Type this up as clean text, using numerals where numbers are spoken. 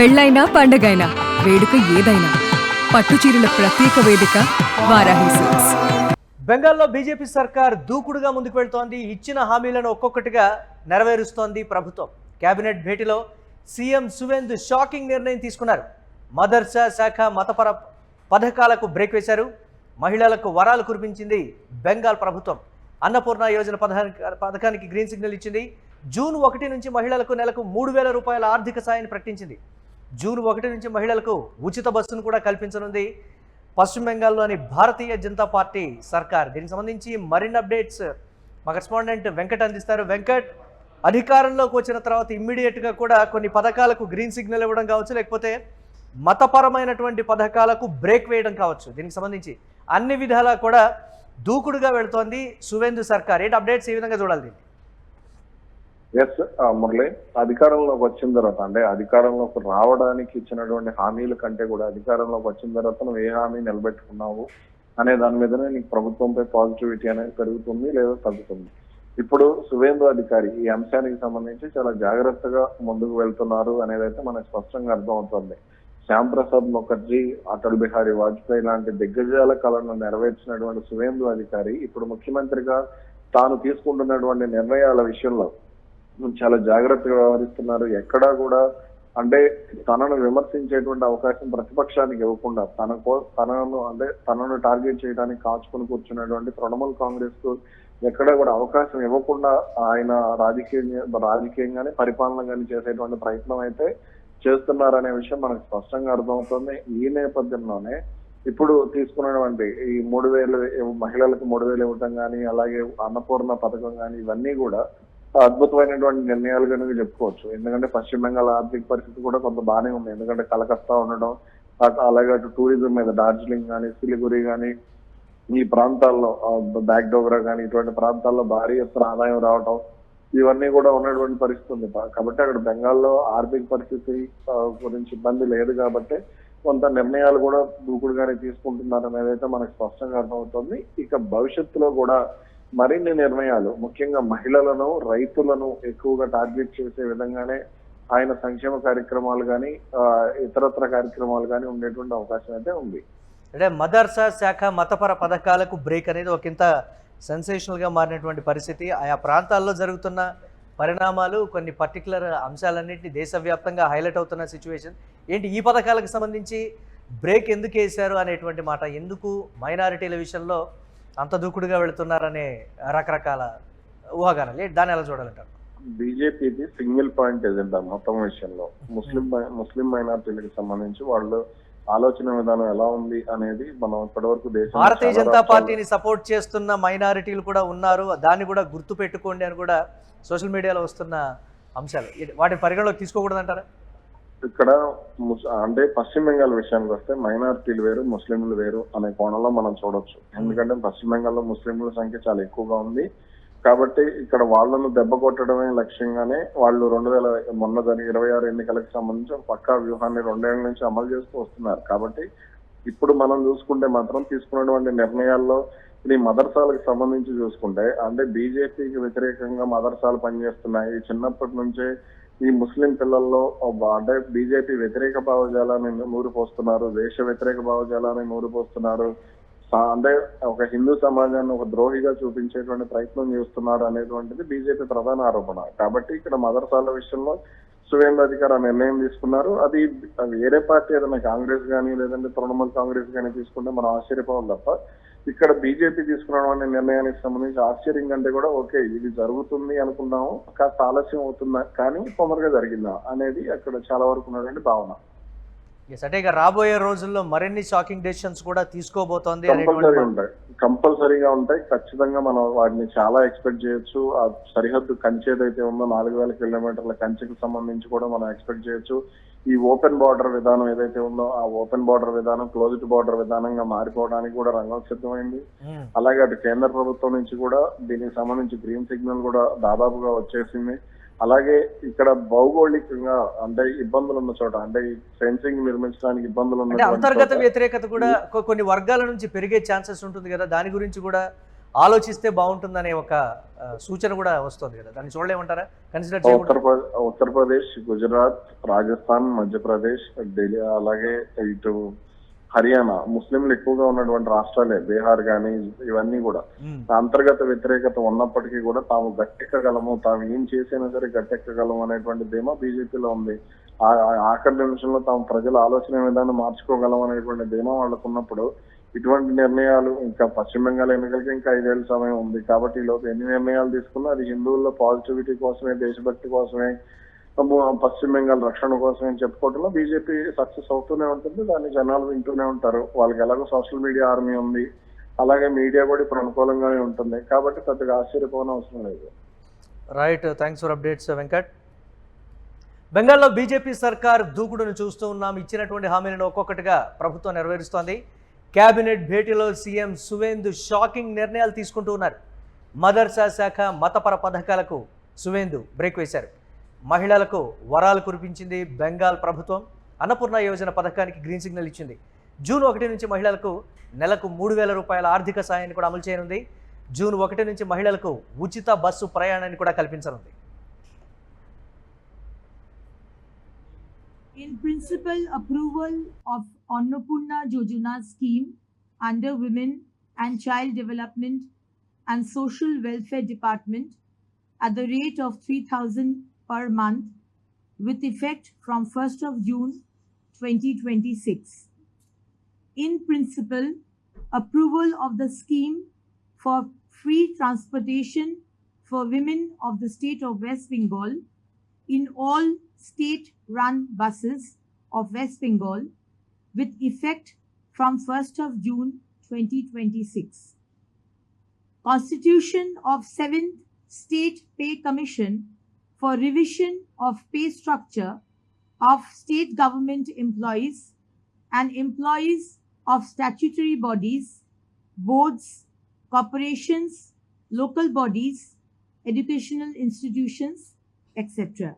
పెళ్ళైనా పండగైనా వేడుక ఏదైనా పట్టు చీరల ప్రత్యేక వేదిక వారాహి సిల్క్స్. బెంగాల్లో బీజేపీ సర్కార్ దూకుడుగా ముందుకు వెళ్తోంది. ఇచ్చిన హామీలను ఒక్కొక్కటిగా నెరవేరుస్తోంది ప్రభుత్వం. కేబినెట్ భేటీలో సీఎం సువేందు షాకింగ్ నిర్ణయం తీసుకున్నారు. మదర్సా శాఖ మతపర పథకాలకు బ్రేక్ వేశారు. మహిళలకు వరాలు కురిపించింది బెంగాల్ ప్రభుత్వం. అన్నపూర్ణ యోజన పథకానికి గ్రీన్ సిగ్నల్ ఇచ్చింది. జూన్ 1 నుంచి మహిళలకు నెలకు 3,000 రూపాయల ఆర్థిక సాయాన్ని ప్రకటించింది. జూన్ 1 నుంచి మహిళలకు ఉచిత బస్సును కూడా కల్పించనుంది పశ్చిమ బెంగాల్లోని భారతీయ జనతా పార్టీ సర్కార్. దీనికి సంబంధించి మరిన్ని అప్డేట్స్ మా కరెస్పాండెంట్ వెంకట్ అందిస్తారు. వెంకట్, అధికారంలోకి వచ్చిన తర్వాత ఇమ్మీడియట్గా కూడా కొన్ని పథకాలకు గ్రీన్ సిగ్నల్ ఇవ్వడం కావచ్చు, లేకపోతే మతపరమైనటువంటి పథకాలకు బ్రేక్ వేయడం కావచ్చు, దీనికి సంబంధించి అన్ని విధాలా కూడా దూకుడుగా వెళుతోంది సువేందు సర్కార్. ఏంటి అప్డేట్స్ ఏ విధంగా చూడాలి దీన్ని? ఎస్ మురళి, అధికారంలోకి వచ్చిన తర్వాత అంటే అధికారంలోకి రావడానికి ఇచ్చినటువంటి హామీల కంటే కూడా అధికారంలోకి వచ్చిన తర్వాత నువ్వు ఏ హామీ నిలబెట్టుకున్నావు అనే దాని మీదనే నీకు ప్రభుత్వంపై పాజిటివిటీ అనేది పెరుగుతుంది లేదా తగ్గుతుంది. ఇప్పుడు సువేందు అధికారి ఈ అంశానికి సంబంధించి చాలా జాగ్రత్తగా ముందుకు వెళ్తున్నారు అనేది అయితే మనకు స్పష్టంగా అర్థమవుతుంది. శ్యామ్ ప్రసాద్ ముఖర్జీ, అటల్ బిహారీ వాజ్పేయి లాంటి దిగ్గజాల కళను నెరవేర్చినటువంటి సువేందు అధికారి ఇప్పుడు ముఖ్యమంత్రిగా తాను తీసుకుంటున్నటువంటి నిర్ణయాల విషయంలో చాలా జాగ్రత్తగా వ్యవహరిస్తున్నారు. ఎక్కడా కూడా అంటే తనను విమర్శించేటువంటి అవకాశం ప్రతిపక్షానికి ఇవ్వకుండా తనను టార్గెట్ చేయడానికి కాచుకొని కూర్చున్నటువంటి తృణమూల్ కాంగ్రెస్ కు ఎక్కడా కూడా అవకాశం ఇవ్వకుండా ఆయన రాజకీయంగానే పరిపాలన కానీ చేసేటువంటి ప్రయత్నం అయితే చేస్తున్నారనే విషయం మనకు స్పష్టంగా అర్థమవుతుంది. ఈ నేపథ్యంలోనే ఇప్పుడు తీసుకున్నటువంటి ఈ 3,000 మహిళలకు 3,000 ఇవ్వటం కానీ, అలాగే అన్నపూర్ణ పథకం కానీ, ఇవన్నీ కూడా అద్భుతమైనటువంటి నిర్ణయాలు కనుక చెప్పుకోవచ్చు. ఎందుకంటే పశ్చిమ బెంగాల్ ఆర్థిక పరిస్థితి కూడా కొంత బాగానే ఉంది. ఎందుకంటే కలకత్తా ఉండడం, అలాగే అటు టూరిజం మీద డార్జిలింగ్ కానీ, సిలిగురి కానీ, ఈ ప్రాంతాల్లో బ్యాక్డోగ్రా కానీ ఇటువంటి ప్రాంతాల్లో భారీ ఎత్తున ఆదాయం రావటం, ఇవన్నీ కూడా ఉన్నటువంటి పరిస్థితి ఉంది. కాబట్టి అక్కడ బెంగాల్లో ఆర్థిక పరిస్థితి గురించి ఇబ్బంది లేదు కాబట్టి కొంత నిర్ణయాలు కూడా దూకుడుగానే తీసుకుంటున్నారు అనేది అయితే మనకు స్పష్టంగా అర్థమవుతుంది. ఇక భవిష్యత్తులో కూడా మరిన్ని నిర్ణయాలు, ముఖ్యంగా మహిళలను, రైతులను ఎక్కువగా టార్గెట్ చేసే విధంగానే ఆయన సంక్షేమ కార్యక్రమాలు కానీ ఇతరత్ర కార్యక్రమాలు కానీ ఉండేటువంటి అవకాశం అయితే ఉంది. అంటే మదర్సా శాఖ మతపర పథకాలకు బ్రేక్ అనేది ఒకంత సెన్సేషనల్గా మారినటువంటి పరిస్థితి. ఆయా ప్రాంతాల్లో జరుగుతున్న పరిణామాలు, కొన్ని పర్టికులర్ అంశాలన్నింటినీ దేశవ్యాప్తంగా హైలైట్ అవుతున్న సిచ్యువేషన్ ఏంటి? ఈ పథకాలకు సంబంధించి బ్రేక్ ఎందుకు వేశారు అనేటువంటి మాట, ఎందుకు మైనారిటీల విషయంలో అంత దూకుడుగా వెళుతున్నారనే రకరకాల ఊహాగానాలు, దాన్ని ఎలా చూడాలంటారు? బీజేపీది సింగిల్ పాయింట్ ఎజెండా మొత్తం విషయంలో ముస్లిం మైనారిటీలకు సంబంధించి వాళ్ళు ఆలోచన విధానం ఎలా ఉంది అనేది మనం ఇప్పటివరకు భారతీయ జనతా పార్టీని సపోర్ట్ చేస్తున్న మైనారిటీలు కూడా ఉన్నారు, దాన్ని కూడా గుర్తు పెట్టుకోండి అని కూడా సోషల్ మీడియాలో వస్తున్న అంశాలు, వాటిని పరిగణలోకి తీసుకోకూడదంటారా? ఇక్కడ అంటే పశ్చిమ బెంగాల్ విషయానికి వస్తే మైనారిటీలు వేరు, ముస్లింలు వేరు అనే కోణంలో మనం చూడొచ్చు. ఎందుకంటే పశ్చిమ బెంగాల్లో ముస్లింల సంఖ్య చాలా ఎక్కువగా ఉంది కాబట్టి ఇక్కడ వాళ్ళను దెబ్బ కొట్టడమే లక్ష్యంగానే వాళ్ళు 2026 ఎన్నికలకు సంబంధించి పక్కా వ్యూహాన్ని 2 ఏళ్ల నుంచి అమలు చేస్తూ వస్తున్నారు. కాబట్టి ఇప్పుడు మనం చూసుకుంటే మాత్రం తీసుకున్నటువంటి నిర్ణయాల్లో ఇది మదర్సాలకు సంబంధించి చూసుకుంటే అంటే బీజేపీకి వ్యతిరేకంగా మదర్సాలు పనిచేస్తున్నాయి. చిన్నప్పటి నుంచే ఈ ముస్లిం పిల్లల్లో అంటే బీజేపీ వ్యతిరేక భావజాలాన్ని నూరిపోస్తున్నారు, దేశ వ్యతిరేక భావజాలాన్ని నూరిపోస్తున్నారు, అంటే ఒక హిందూ సమాజాన్ని ఒక ద్రోహిగా చూపించేటువంటి ప్రయత్నం చేస్తున్నారు అనేటువంటిది బీజేపీ ప్రధాన ఆరోపణ. కాబట్టి ఇక్కడ మదర్సాల విషయంలో సువేందు అధికారి ఆ నిర్ణయం తీసుకున్నారు. అది వేరే పార్టీ ఏదైనా కాంగ్రెస్ కానీ లేదంటే తృణమూల్ కాంగ్రెస్ కానీ తీసుకుంటే మనం ఆశ్చర్యపోవాలి తప్ప ఇక్కడ బీజేపీ తీసుకున్నటువంటి నిర్ణయానికి సంబంధించి ఆశ్చర్యం కంటే కూడా ఓకే ఇది జరుగుతుంది అనుకున్నాము, కాస్త ఆలస్యం అవుతుందా కానీ తొందరగా జరిగిందా అనేది అక్కడ చాలా వరకు ఉన్నటువంటి భావన. అంటే ఇక రాబోయే రోజుల్లో మరిన్ని షాకింగ్ డెసిషన్స్ కూడా తీసుకోబోతోంది. కంపల్సరీగా ఉంటాయి ఖచ్చితంగా. మనం వాటిని చాలా ఎక్స్పెక్ట్ చేయొచ్చు. ఆ సరిహద్దు కంచె ఏదైతే ఉందో 4,000 కిలోమీటర్ల కంచెకు సంబంధించి కూడా మనం ఎక్స్పెక్ట్ చేయొచ్చు. ఈ ఓపెన్ బార్డర్ విధానం ఏదైతే ఉందో ఆ ఓపెన్ బార్డర్ విధానం క్లోజ్డ్ బార్డర్ విధానంగా మారిపోవడానికి కూడా రంగం సిద్ధమైంది. అలాగే అటు కేంద్ర ప్రభుత్వం నుంచి కూడా దీనికి సంబంధించి గ్రీన్ సిగ్నల్ కూడా దాదాపుగా వచ్చేసింది. అలాగే ఇక్కడ భౌగోళికంగా అంటే ఇబ్బందులు ఉన్న చోట అంటే ఈ ఫెన్సింగ్ నిర్మించడానికి ఇబ్బందులు ఉన్న అంతర్గత వ్యతిరేకత కూడా కొన్ని వర్గాల నుంచి పెరిగే ఛాన్సెస్ ఉంటుంది కదా, దాని గురించి కూడా ఆలోచిస్తే బాగుంటుందనే ఒక సూచన కూడా వస్తుంది కదా, దాన్ని చూడలేమంటారా? కన్సిడర్ చేయకూడదు. ఉత్తరప్రదేశ్, గుజరాత్, రాజస్థాన్, మధ్యప్రదేశ్, ఢిల్లీ, అలాగే ఇటు హర్యానా ముస్లింలు ఎక్కువగా ఉన్నటువంటి రాష్ట్రాలే, బీహార్ కానీ ఇవన్నీ కూడా అంతర్గత వ్యతిరేకత ఉన్నప్పటికీ కూడా తాము గట్టెక్కగలము, తాము ఏం చేసినా సరే గట్టెక్కగలము అనేటువంటి ధీమా బీజేపీలో ఉంది. ఆఖరి నిమిషంలో తాము ప్రజల ఆలోచన విధానం మార్చుకోగలం అనేటువంటి ధీమా వాళ్ళకు ఉన్నప్పుడు ఇటువంటి నిర్ణయాలు, ఇంకా పశ్చిమ బెంగాల్ ఎన్నికలకి ఇంకా 5 ఏళ్ళ సమయం ఉంది కాబట్టి ఈలోపు ఎన్ని నిర్ణయాలు తీసుకున్నా అది హిందువుల్లో పాజిటివిటీ కోసమే, దేశభక్తి కోసమే, పశ్చిమ బెంగాల్ రక్షణ కోసమే చెప్పుకోవడంలో బీజేపీ సక్సెస్ అవుతూనే ఉంటుంది. దాన్ని జనాలు వింటూనే ఉంటారు. వాళ్ళకి ఎలాగో సోషల్ మీడియా ఆర్మీ ఉంది, అలాగే మీడియా కూడా ఇప్పుడు అనుకూలంగానే ఉంటుంది కాబట్టి పెద్దగా ఆశ్చర్యపోవడం అవసరం లేదు. Right, thanks for updates Venkat. బెంగాల్లో బీజేపీ సర్కార్ దూకుడును చూస్తూ ఉన్నాం. ఇచ్చినటువంటి హామీలను ఒక్కొక్కటిగా ప్రభుత్వం నెరవేరుస్తోంది. కేబినెట్ భేటీలో సీఎం సువేందు షాకింగ్ నిర్ణయాలు తీసుకుంటూ ఉన్నారు. మదర్సా శాఖ మతపర పథకాలకు సువేందు బ్రేక్ వేశారు. మహిళలకు వరాలు కురిపించింది బెంగాల్ ప్రభుత్వం. అన్నపూర్ణ యోజన పథకానికి గ్రీన్ సిగ్నల్ ఇచ్చింది. జూన్ 1 నుంచి మహిళలకు నెలకు 3,000 రూపాయల ఆర్థిక సాయాన్ని కూడా అమలు చేయనుంది. జూన్ 1 నుంచి మహిళలకు ఉచిత బస్సు ప్రయాణాన్ని కూడా కల్పించనుంది. In principle, approval of Annapurna Yojana scheme under Women and Child Development and Social Welfare Department at the rate of 3,000 per month with effect from 1st of June 2026. In principle, approval of the scheme for free transportation for women of the state of West Bengal in all state-run buses of West Bengal with effect from 1st of June 2026. Constitution of 7th State Pay Commission for revision of pay structure of state government employees and employees of statutory bodies, boards, corporations, local bodies, educational institutions, etc.